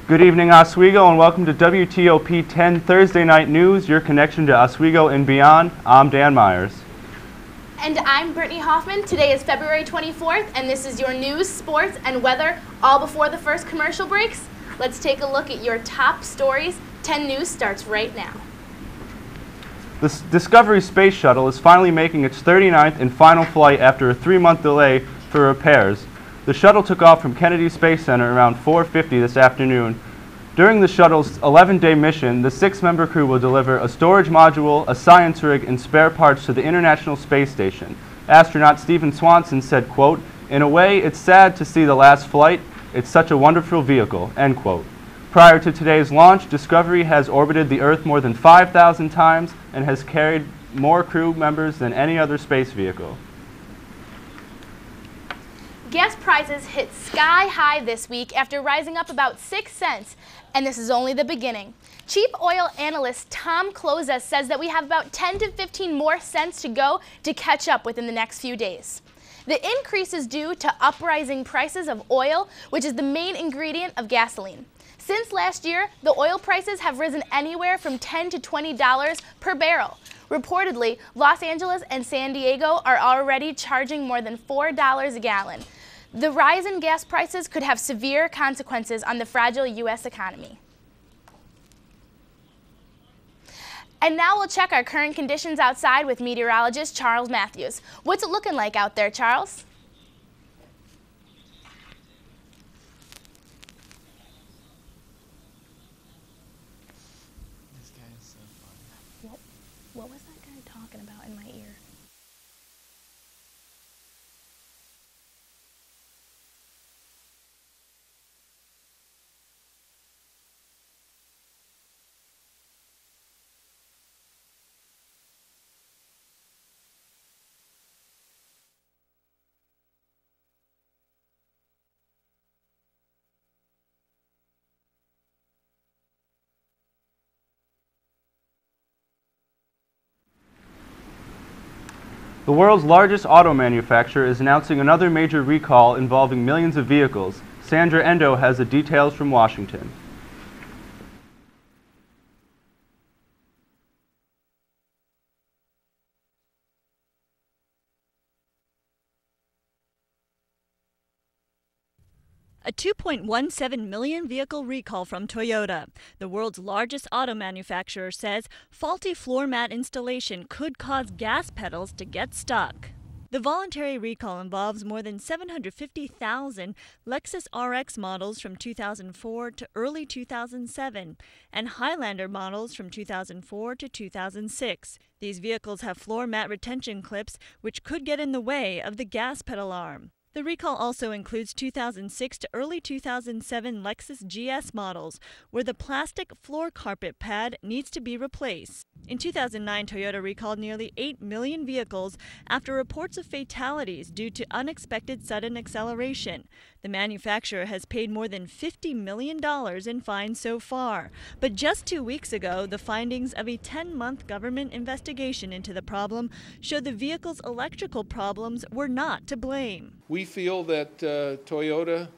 Good evening, Oswego, and welcome to WTOP 10 Thursday Night News, your connection to Oswego and beyond. I'm Dan Myers. And I'm Brittany Hoffman. Today is February 24th, and this is your news, sports, and weather, all before the first commercial breaks. Let's take a look at your top stories. 10 News starts right now. The Discovery Space Shuttle is finally making its 39th and final flight after a 3-month delay for repairs. The shuttle took off from Kennedy Space Center around 4:50 this afternoon. During the shuttle's 11-day mission, the 6-member crew will deliver a storage module, a science rig, and spare parts to the International Space Station. Astronaut Stephen Swanson said, quote, "In a way, it's sad to see the last flight. It's such a wonderful vehicle," end quote. Prior to today's launch, Discovery has orbited the Earth more than 5,000 times and has carried more crew members than any other space vehicle. Gas prices hit sky high this week after rising up about 6 cents, and this is only the beginning. Chief oil analyst Tom Cloza says that we have about 10 to 15 more cents to go to catch up within the next few days. The increase is due to uprising prices of oil, which is the main ingredient of gasoline. Since last year, the oil prices have risen anywhere from $10 to $20 per barrel. Reportedly, Los Angeles and San Diego are already charging more than $4 a gallon. The rise in gas prices could have severe consequences on the fragile U.S. economy. And now we'll check our current conditions outside with meteorologist Charles Matthews. What's it looking like out there, Charles? This guy is so funny. What was that guy talking about in my ear? The world's largest auto manufacturer is announcing another major recall involving millions of vehicles. Sandra Endo has the details from Washington. A 2.17 million vehicle recall from Toyota. The world's largest auto manufacturer says faulty floor mat installation could cause gas pedals to get stuck. The voluntary recall involves more than 750,000 Lexus RX models from 2004 to early 2007 and Highlander models from 2004 to 2006. These vehicles have floor mat retention clips which could get in the way of the gas pedal arm. The recall also includes 2006 to early 2007 Lexus GS models, where the plastic floor carpet pad needs to be replaced. In 2009, Toyota recalled nearly 8 million vehicles after reports of fatalities due to unexpected sudden acceleration. The manufacturer has paid more than $50 million in fines so far. But just 2 weeks ago, the findings of a 10-month government investigation into the problem showed the vehicle's electrical problems were not to blame. We feel that Toyota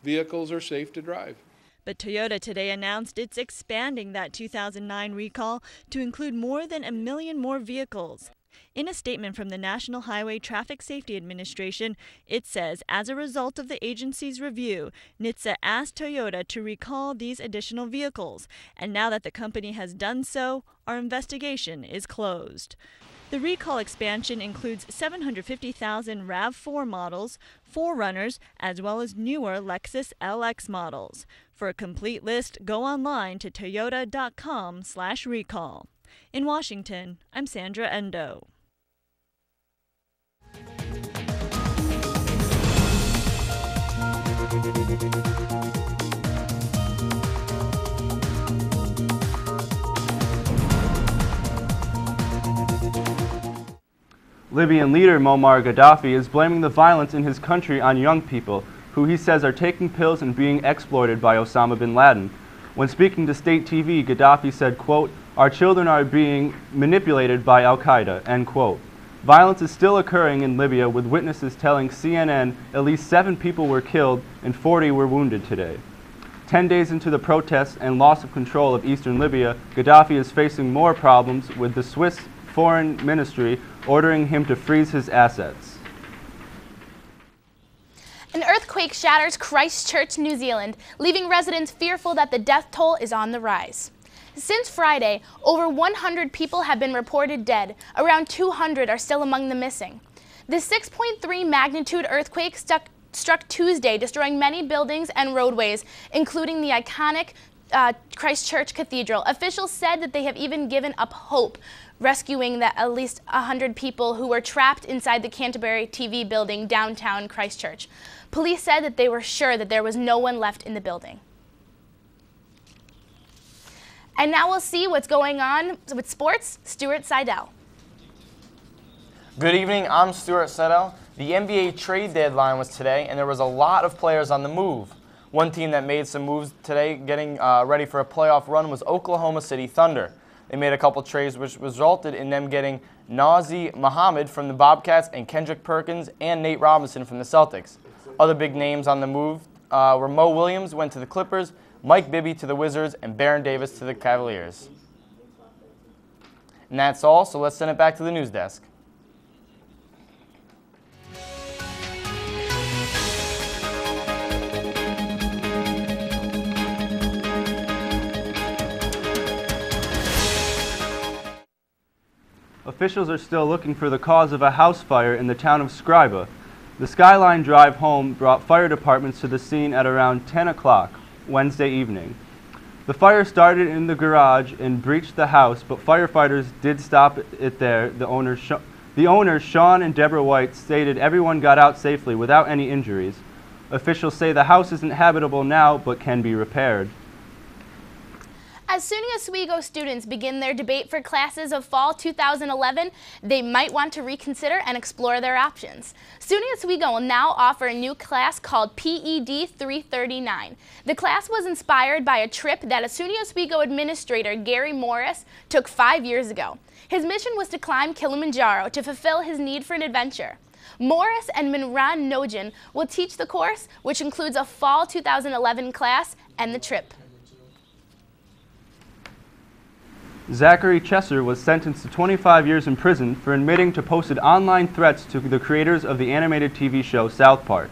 vehicles are safe to drive. But Toyota today announced it's expanding that 2009 recall to include more than 1 million more vehicles. In a statement from the National Highway Traffic Safety Administration, it says, as a result of the agency's review, NHTSA asked Toyota to recall these additional vehicles, and now that the company has done so, our investigation is closed. The recall expansion includes 750,000 RAV4 models, 4Runners, as well as newer Lexus LX models. For a complete list, go online to toyota.com/recall. In Washington, I'm Sandra Endo. Libyan leader Muammar Gaddafi is blaming the violence in his country on young people, who he says are taking pills and being exploited by Osama bin Laden. When speaking to state TV, Gaddafi said, quote, "Our children are being manipulated by Al-Qaeda," end quote. Violence is still occurring in Libya, with witnesses telling CNN at least 7 people were killed and 40 were wounded today. 10 days into the protests and loss of control of eastern Libya, Gaddafi is facing more problems, with the Swiss Foreign Ministry ordering him to freeze his assets. An earthquake shatters Christchurch, New Zealand, leaving residents fearful that the death toll is on the rise. Since Friday, over 100 people have been reported dead. Around 200 are still among the missing. The 6.3 magnitude earthquake struck Tuesday, destroying many buildings and roadways, including the iconic Christchurch Cathedral. Officials said that they have even given up hope, rescuing at least 100 people who were trapped inside the Canterbury TV building downtown Christchurch. Police said that they were sure that there was no one left in the building. And now we'll see what's going on with sports. Stuart Seidel. Good evening, I'm Stuart Seidel. The NBA trade deadline was today, and there was a lot of players on the move. One team that made some moves today, getting ready for a playoff run, was Oklahoma City Thunder. They made a couple trades which resulted in them getting Nazr Mohammed from the Bobcats and Kendrick Perkins and Nate Robinson from the Celtics. Other big names on the move were Mo Williams went to the Clippers, Mike Bibby to the Wizards, and Baron Davis to the Cavaliers. And that's all, so let's send it back to the news desk. Officials are still looking for the cause of a house fire in the town of Scriba. The Skyline Drive home brought fire departments to the scene at around 10 o'clock Wednesday evening. The fire started in the garage and breached the house, but firefighters did stop it there. The owners, Sean and Deborah White, stated everyone got out safely without any injuries. Officials say the house isn't habitable now, but can be repaired. As SUNY Oswego students begin their debate for classes of fall 2011, they might want to reconsider and explore their options. SUNY Oswego will now offer a new class called PED 339. The class was inspired by a trip that a SUNY Oswego administrator, Gary Morris, took 5 years ago. His mission was to climb Kilimanjaro to fulfill his need for an adventure. Morris and Minran Nojin will teach the course, which includes a fall 2011 class and the trip. Zachary Chesser was sentenced to 25 years in prison for admitting to posted online threats to the creators of the animated TV show South Park.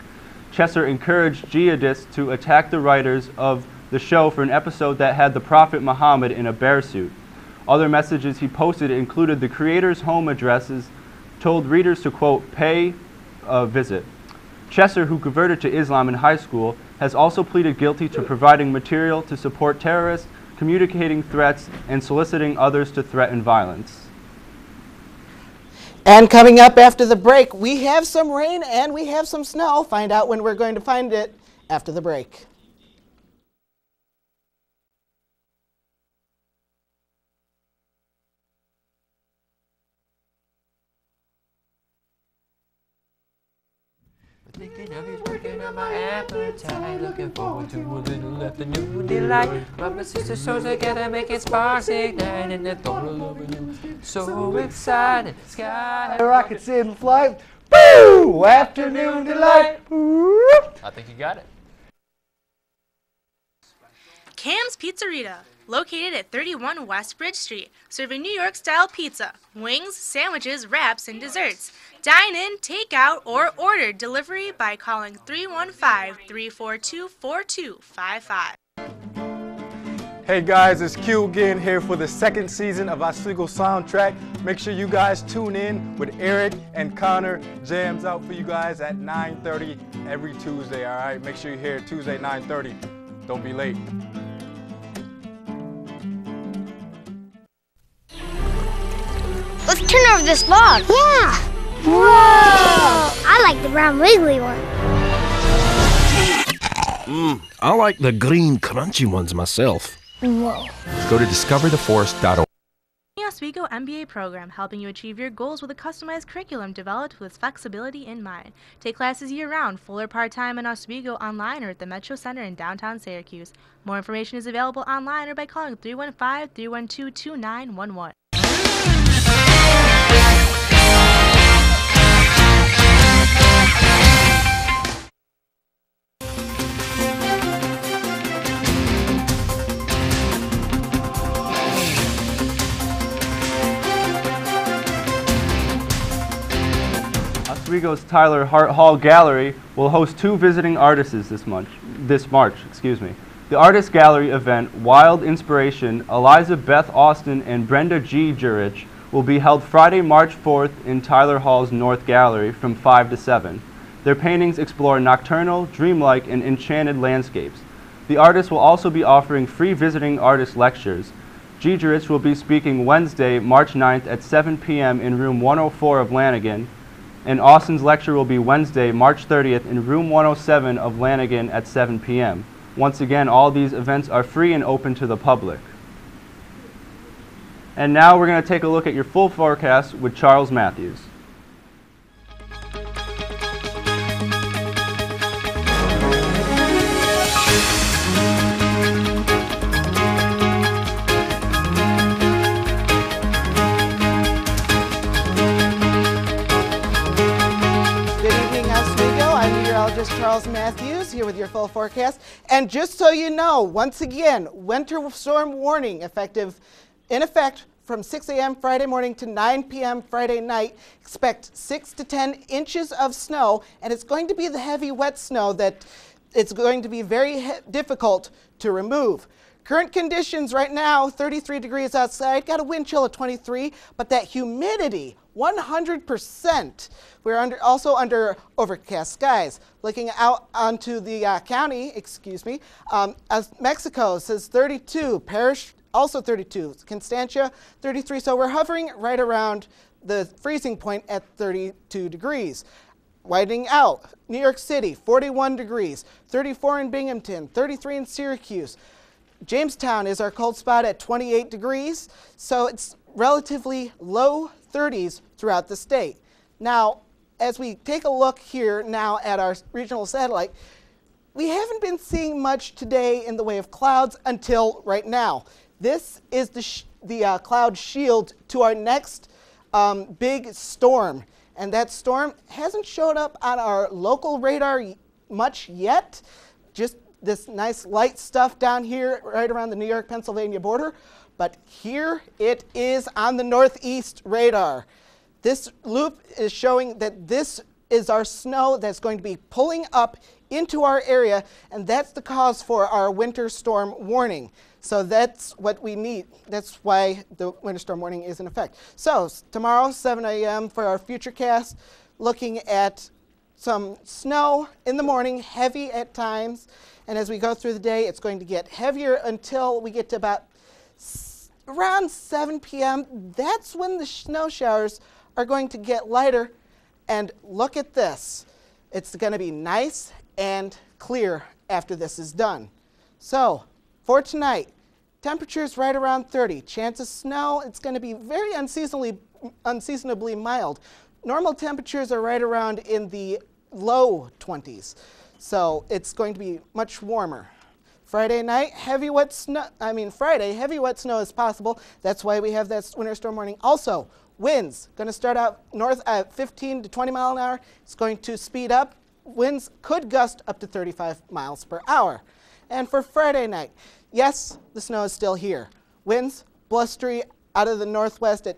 Chesser encouraged jihadists to attack the writers of the show for an episode that had the Prophet Muhammad in a bear suit. Other messages he posted included the creators' home addresses, told readers to, quote, pay a visit. Chesser, who converted to Islam in high school, has also pleaded guilty to providing material to support terrorists, communicating threats, and soliciting others to threaten violence. And coming up after the break, we have some rain and we have some snow. Find out when we're going to find it after the break. Thinking of you, working on my appetite. Looking forward to a little afternoon delight. My sister shows together, making sparks ignite, and the thought of loving you, so excited. Sky rockets in flight. Boo! Afternoon delight. I think you got it. Cam's Pizzeria, located at 31 West Bridge Street, serving New York-style pizza, wings, sandwiches, wraps, and desserts. Dine in, take out, or order delivery by calling 315-342-4255. Hey guys, it's Q again here for the second season of Oswego Soundtrack. Make sure you guys tune in with Eric and Connor. Jams out for you guys at 9:30 every Tuesday, all right? Make sure you're here Tuesday, 9:30. Don't be late. Let's turn over this log. Yeah. Whoa! I like the brown wiggly one. I like the green crunchy ones myself. Whoa. Go to discovertheforest.org. The Oswego MBA program, helping you achieve your goals with a customized curriculum developed with flexibility in mind. Take classes year-round, full or part-time in Oswego, online or at the Metro Center in downtown Syracuse. More information is available online or by calling 315-312-2911. Oswego's Tyler Hart Hall Gallery will host 2 visiting artists this March. The Artist Gallery event, Wild Inspiration, Eliza Beth Austin and Brenda G. Jurich, will be held Friday, March 4th in Tyler Hall's North Gallery from 5 to 7. Their paintings explore nocturnal, dreamlike, and enchanted landscapes. The artists will also be offering free visiting artist lectures. G. Jurich will be speaking Wednesday, March 9th at 7 p.m. in room 104 of Lanigan, and Austin's lecture will be Wednesday, March 30th in room 107 of Lanigan at 7 p.m. Once again, all these events are free and open to the public. And now we're going to take a look at your full forecast with Charles Matthews. Charles Matthews here with your full forecast. And just so you know, once again, winter storm warning in effect from 6 a.m. Friday morning to 9 p.m. Friday night. Expect 6 to 10 inches of snow, and it's going to be the heavy wet snow that it's going to be very difficult to remove. Current conditions right now, 33 degrees outside, got a wind chill of 23, but that humidity, 100%. We're also under overcast skies. Looking out onto the county, Mexico says 32, Parrish also 32, Constantia 33, so we're hovering right around the freezing point at 32 degrees. Widening out, New York City 41 degrees, 34 in Binghamton, 33 in Syracuse. Jamestown is our cold spot at 28 degrees, so it's relatively low 30s throughout the state. Now, as we take a look here now at our regional satellite, we haven't been seeing much today in the way of clouds until right now. This is the cloud shield to our next big storm, and that storm hasn't showed up on our local radar much yet. Just this nice light stuff down here right around the New York-Pennsylvania border, but here it is on the northeast radar. This loop is showing that this is our snow that's going to be pulling up into our area, and that's the cause for our winter storm warning. So that's what we need. That's why the winter storm warning is in effect. So tomorrow, 7 a.m. for our future cast, looking at some snow in the morning, heavy at times, and as we go through the day, it's going to get heavier until we get to about around 7 p.m. That's when the snow showers are going to get lighter. And look at this. It's going to be nice and clear after this is done. So for tonight, temperatures right around 30. Chance of snow, it's going to be very unseasonably mild. Normal temperatures are right around in the low 20s. So it's going to be much warmer. Friday night, heavy wet snow. Friday, heavy wet snow is possible. That's why we have that winter storm warning. Also, winds going to start out north at 15 to 20 mile an hour. It's going to speed up. Winds could gust up to 35 miles per hour. And for Friday night, yes, the snow is still here. Winds blustery out of the northwest at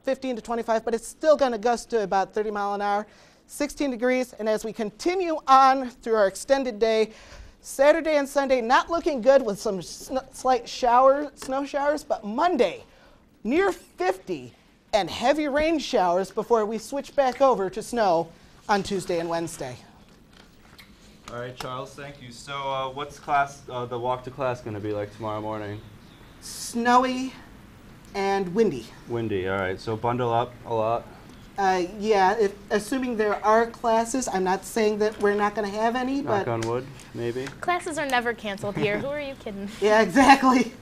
15 to 25, but it's still going to gust to about 30 mile an hour. 16 degrees, and as we continue on through our extended day, Saturday and Sunday not looking good with some slight snow showers, but Monday near 50 and heavy rain showers before we switch back over to snow on Tuesday and Wednesday. All right, Charles, thank you. So what's the walk to class going to be like tomorrow morning? Snowy and windy. Windy, all right. So bundle up a lot. Yeah, assuming there are classes. I'm not saying that we're not going to have any, Knock but on wood, maybe. Classes are never canceled here. Who are you kidding? yeah, exactly.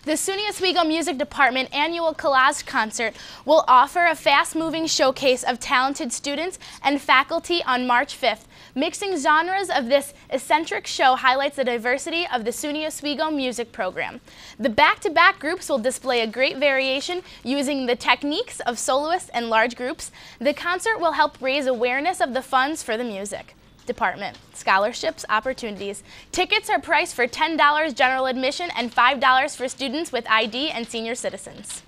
The SUNY Oswego Music Department annual collage concert will offer a fast-moving showcase of talented students and faculty on March 5th. Mixing genres of this eccentric show highlights the diversity of the SUNY Oswego music program. The back-to-back groups will display a great variation using the techniques of soloists and large groups. The concert will help raise awareness of the funds for the music department, scholarships, opportunities. Tickets are priced for $10 general admission and $5 for students with ID and senior citizens.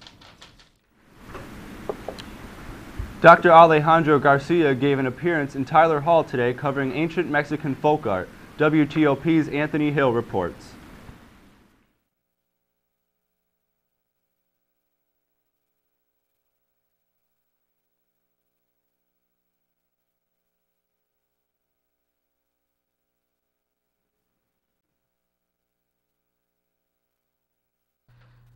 Dr. Alejandro Garcia gave an appearance in Tyler Hall today covering ancient Mexican folk art. WTOP's Anthony Hill reports.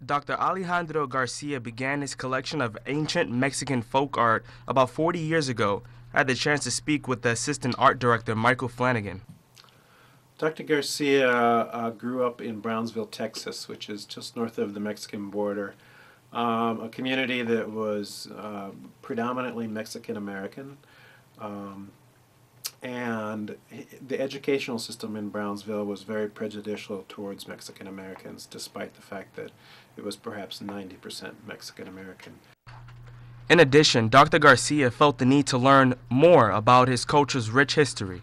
Dr. Alejandro Garcia began his collection of ancient Mexican folk art about 40 years ago. I had the chance to speak with the assistant art director, Michael Flanagan. Dr. Garcia grew up in Brownsville, Texas, which is just north of the Mexican border, a community that was predominantly Mexican-American. And the educational system in Brownsville was very prejudicial towards Mexican Americans, despite the fact that it was perhaps 90% Mexican American. In addition, Dr. Garcia felt the need to learn more about his culture's rich history.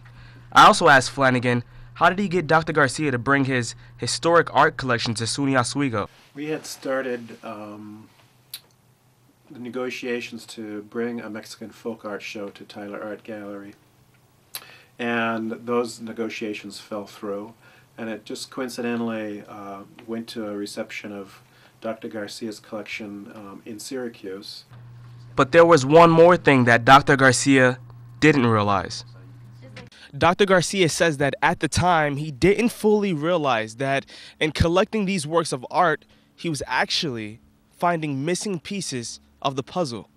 I also asked Flanagan, how did he get Dr. Garcia to bring his historic art collection to SUNY Oswego? We had started the negotiations to bring a Mexican folk art show to Tyler Art Gallery. And those negotiations fell through, and it just coincidentally went to a reception of Dr. Garcia's collection in Syracuse. But there was one more thing that Dr. Garcia didn't realize. Dr. Garcia says that at the time he didn't fully realize that in collecting these works of art, he was actually finding missing pieces of the puzzle.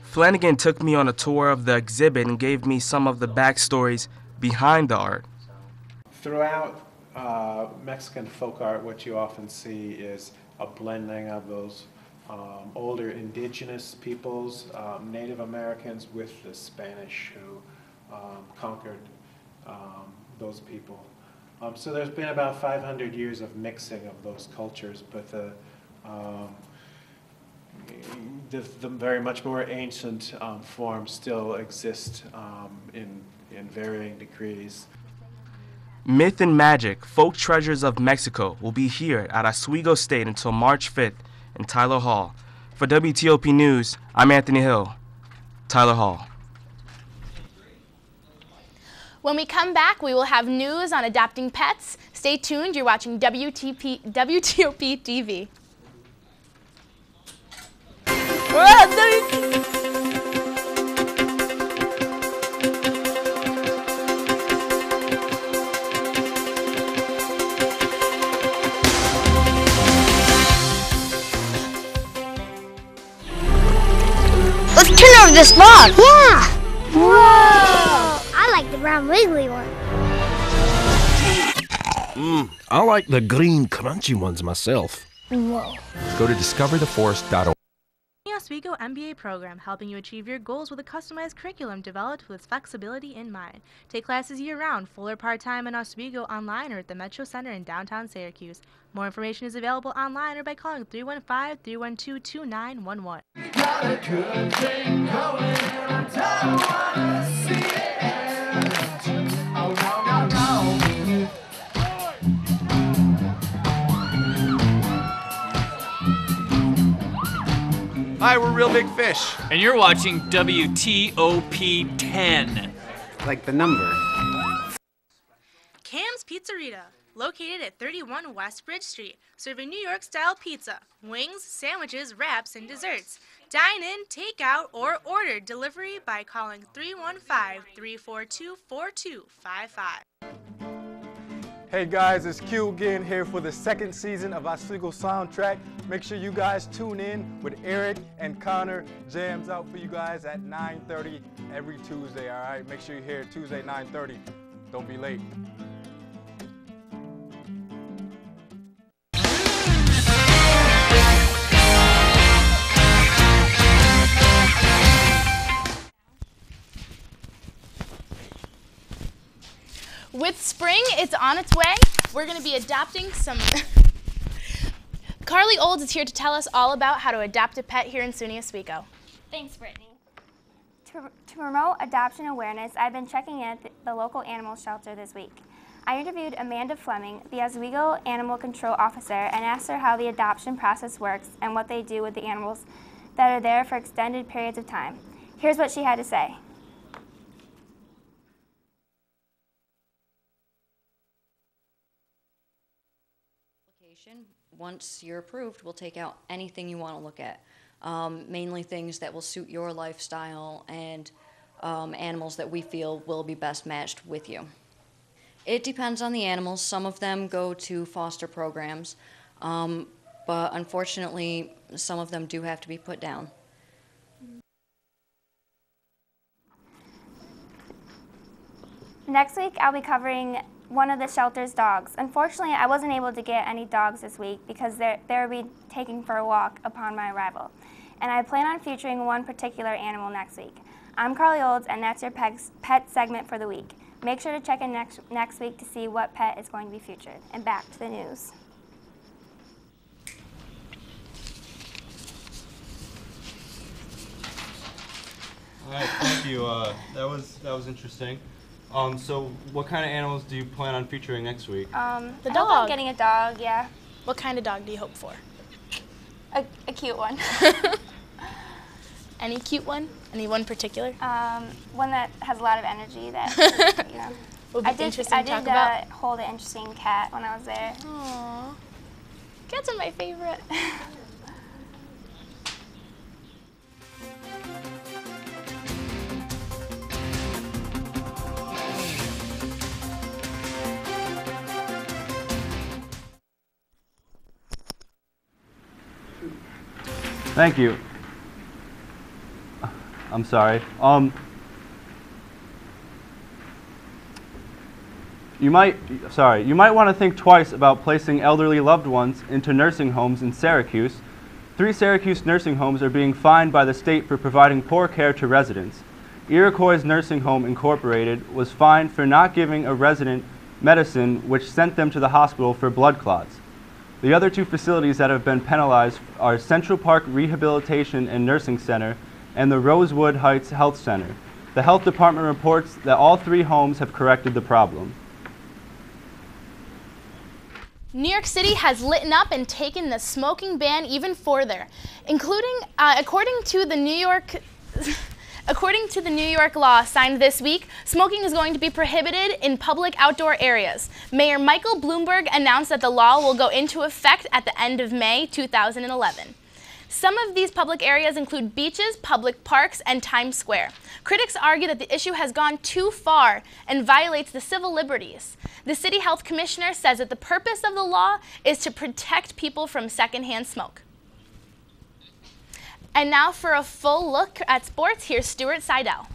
Flanagan took me on a tour of the exhibit and gave me some of the backstories behind the art. Throughout Mexican folk art, what you often see is a blending of those older indigenous peoples, Native Americans, with the Spanish who conquered those people. So there's been about 500 years of mixing of those cultures, but the very much more ancient forms still exist in varying degrees. Myth and Magic, Folk Treasures of Mexico will be here at Oswego State until March 5th in Tyler Hall. For WTOP News, I'm Anthony Hill, Tyler Hall. When we come back, we will have news on adopting pets. Stay tuned. You're watching WTOP TV. Let's turn over this log. Yeah. Whoa. I like the brown wiggly one. I like the green crunchy ones myself. Whoa. Go to discovertheforest.org. Oswego MBA program, helping you achieve your goals with a customized curriculum developed with flexibility in mind. Take classes year-round, full or part-time in Oswego, online, or at the Metro Center in downtown Syracuse. More information is available online or by calling 315-312-2911. Got a good thing going, and I don't wanna see it end. Oh, no, no, no. Hi, we're Real Big Fish. And you're watching WTOP 10. Like the number. Cam's Pizzerita, located at 31 West Bridge Street, serving New York-style pizza, wings, sandwiches, wraps, and desserts. Dine in, take out, or order delivery by calling 315-342-4255. Hey guys, it's Q again here for the second season of Oswego Soundtrack. Make sure you guys tune in with Eric and Connor. Jams out for you guys at 9:30 every Tuesday, all right? Make sure you're here Tuesday, 9:30. Don't be late. With spring, it's on its way. We're going to be adopting some... Carly Olds is here to tell us all about how to adopt a pet here in SUNY Oswego. Thanks, Brittany. To promote adoption awareness, I've been checking in at the local animal shelter this week. I interviewed Amanda Fleming, the Oswego Animal Control Officer, and asked her how the adoption process works and what they do with the animals that are there for extended periods of time. Here's what she had to say. Once you're approved, we'll take out anything you want to look at, mainly things that will suit your lifestyle and animals that we feel will be best matched with you. It depends on the animals. Some of them go to foster programs, but unfortunately, some of them do have to be put down. Next week, I'll be covering one of the shelter's dogs. Unfortunately, I wasn't able to get any dogs this week because they will be taken for a walk upon my arrival. And I plan on featuring one particular animal next week. I'm Carly Olds, and that's your pet segment for the week. Make sure to check in next week to see what pet is going to be featured. And back to the news. All right, thank you. That was interesting. So what kind of animals do you plan on featuring next week? The dog. I hope I'm getting a dog, yeah. What kind of dog do you hope for? A cute one. Any cute one? Any one particular? One that has a lot of energy that, you know. Would be interesting to talk about. Hold an interesting cat when I was there. Aww. Cats are my favorite. Thank you. I'm sorry. You might want to think twice about placing elderly loved ones into nursing homes in Syracuse. 3 Syracuse nursing homes are being fined by the state for providing poor care to residents. Iroquois Nursing Home Incorporated was fined for not giving a resident medicine which sent them to the hospital for blood clots. The other 2 facilities that have been penalized are Central Park Rehabilitation and Nursing Center and the Rosewood Heights Health Center. The health department reports that all 3 homes have corrected the problem. New York City has lit up and taken the smoking ban even further, including, according to the New York law signed this week, smoking is going to be prohibited in public outdoor areas. Mayor Michael Bloomberg announced that the law will go into effect at the end of May 2011. Some of these public areas include beaches, public parks, and Times Square. Critics argue that the issue has gone too far and violates the civil liberties. The city health commissioner says that the purpose of the law is to protect people from secondhand smoke. And now for a full look at sports, here's Stuart Seidel.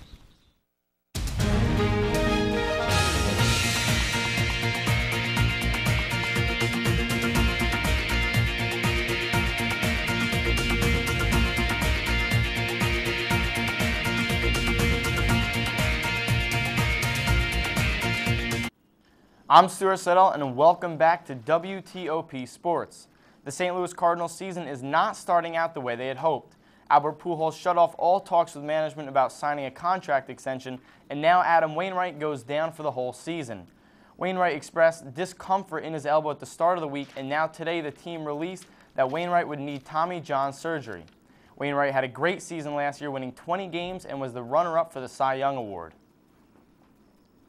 I'm Stuart Seidel, and welcome back to WTOP Sports. The St. Louis Cardinals season is not starting out the way they had hoped. Albert Pujols shut off all talks with management about signing a contract extension, and now Adam Wainwright goes down for the whole season. Wainwright expressed discomfort in his elbow at the start of the week, and now today the team released that Wainwright would need Tommy John surgery. Wainwright had a great season last year, winning 20 games and was the runner-up for the Cy Young Award.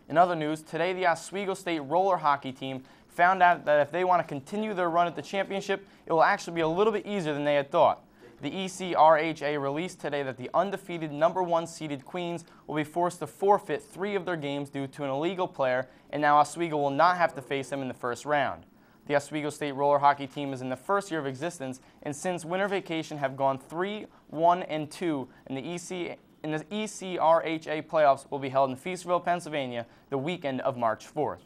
In other news, today the Oswego State roller hockey team found out that if they want to continue their run at the championship, it will actually be a little bit easier than they had thought. The ECRHA released today that the undefeated #1 seeded Queens will be forced to forfeit 3 of their games due to an illegal player, and now Oswego will not have to face them in the first round. The Oswego State roller hockey team is in the first year of existence, and since winter vacation have gone 3-1-2, and the ECRHA playoffs will be held in Feasterville, Pennsylvania, the weekend of March 4th.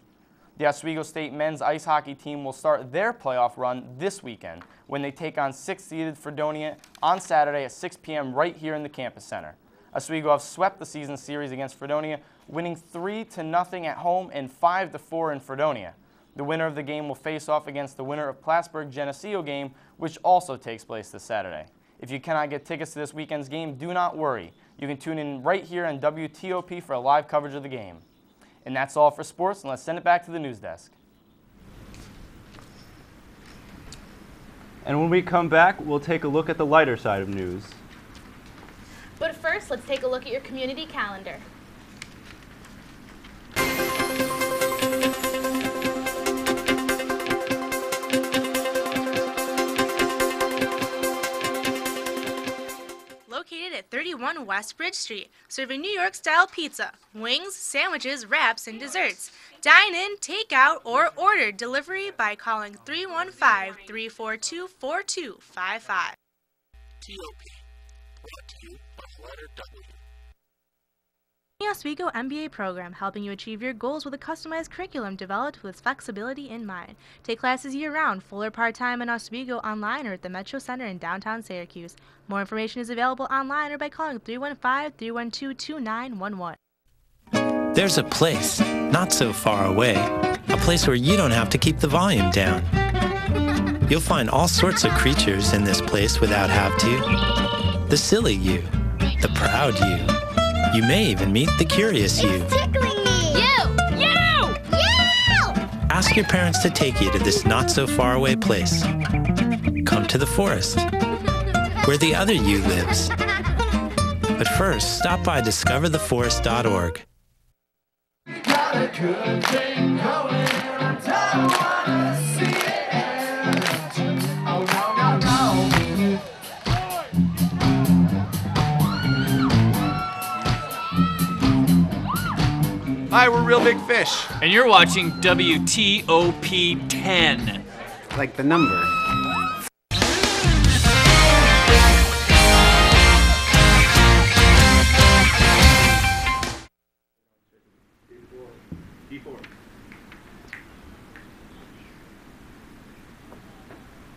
The Oswego State men's ice hockey team will start their playoff run this weekend when they take on 6th-seeded Fredonia on Saturday at 6 p.m. right here in the campus center. Oswego have swept the season series against Fredonia, winning 3-0 at home and 5-4 in Fredonia. The winner of the game will face off against the winner of Plattsburgh-Geneseo game, which also takes place this Saturday. If you cannot get tickets to this weekend's game, do not worry. You can tune in right here on WTOP for a live coverage of the game. And that's all for sports, and let's send it back to the news desk. And when we come back, we'll take a look at the lighter side of news. But first, let's take a look at your community calendar. Located at 31 West Bridge Street, serving New York-style pizza, wings, sandwiches, wraps, and desserts. Dine in, take out, or order delivery by calling 315-342-4255. TOP, brought to you by letter W. The Oswego MBA program, helping you achieve your goals with a customized curriculum developed with flexibility in mind. Take classes year-round, full or part-time in Oswego, online or at the Metro Center in downtown Syracuse. More information is available online or by calling 315-312-2911. There's a place, not so far away, a place where you don't have to keep the volume down. You'll find all sorts of creatures in this place without have to. The silly you, the proud you. You may even meet the curious you. It's tickling me! You! Ask your parents to take you to this not so far away place. Come to the forest, where the other you lives. But first, stop by discovertheforest.org. Got a good thing going, and I don't wanna see it end. Oh no, no, no. Hi, we're Real Big Fish. And you're watching WTOP 10. Like the number.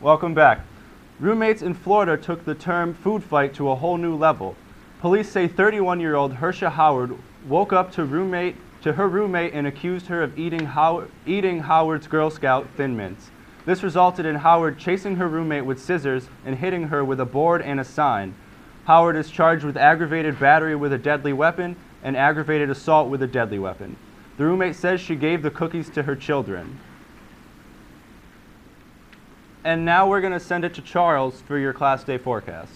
Welcome back. Roommates in Florida took the term food fight to a whole new level. Police say 31-year-old Hersha Howard woke up to her roommate and accused her of eating Howard's Girl Scout Thin Mints. This resulted in Howard chasing her roommate with scissors and hitting her with a board and a sign. Howard is charged with aggravated battery with a deadly weapon and aggravated assault with a deadly weapon. The roommate says she gave the cookies to her children. And now we're going to send it to Charles for your class day forecast.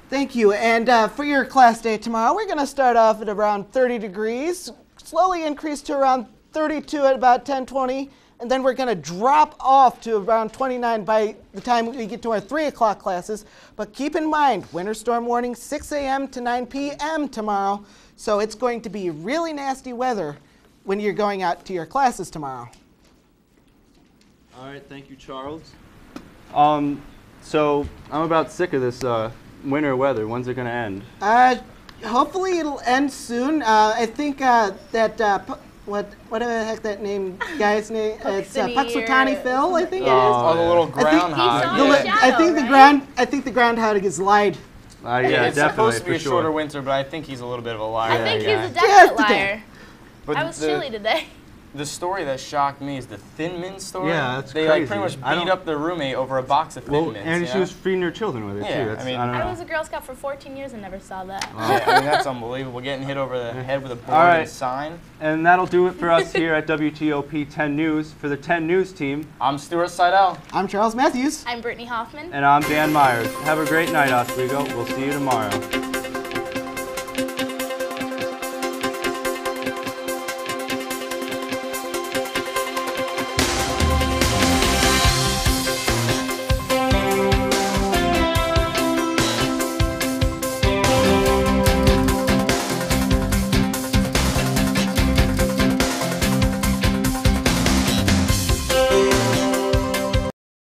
Thank you. And for your class day tomorrow, we're going to start off at around 30 degrees, slowly increase to around 32 at about 10:20, and then we're going to drop off to around 29 by the time we get to our 3 o'clock classes. But keep in mind, winter storm warning 6 a.m. to 9 p.m. tomorrow, so it's going to be really nasty weather when you're going out to your classes tomorrow. All right, thank you, Charles. So I'm about sick of this winter weather. When's it going to end? Hopefully it'll end soon. I think whatever the heck that guy's name? It's Puxatawny Phil, I think it is. Oh, the little groundhog. I think the groundhog is lied. Yeah, it's definitely, supposed to be a shorter winter, but I think he's a little bit of a liar. I think he's a definite liar. But I was chilly today. The story that shocked me is the Thin Mint story. Yeah, that's they crazy. Like pretty much beat up their roommate over a box of Thin Mints. And she was feeding her children with it too. That's, I was a Girl Scout for 14 years and never saw that. Yeah, I mean that's unbelievable. Getting hit over the head with a board and a sign. And that'll do it for us here at WTOP 10 News. For the 10 News team, I'm Stuart Seidel. I'm Charles Matthews. I'm Brittany Hoffman. And I'm Dan Myers. Have a great night, Oswego. We'll see you tomorrow.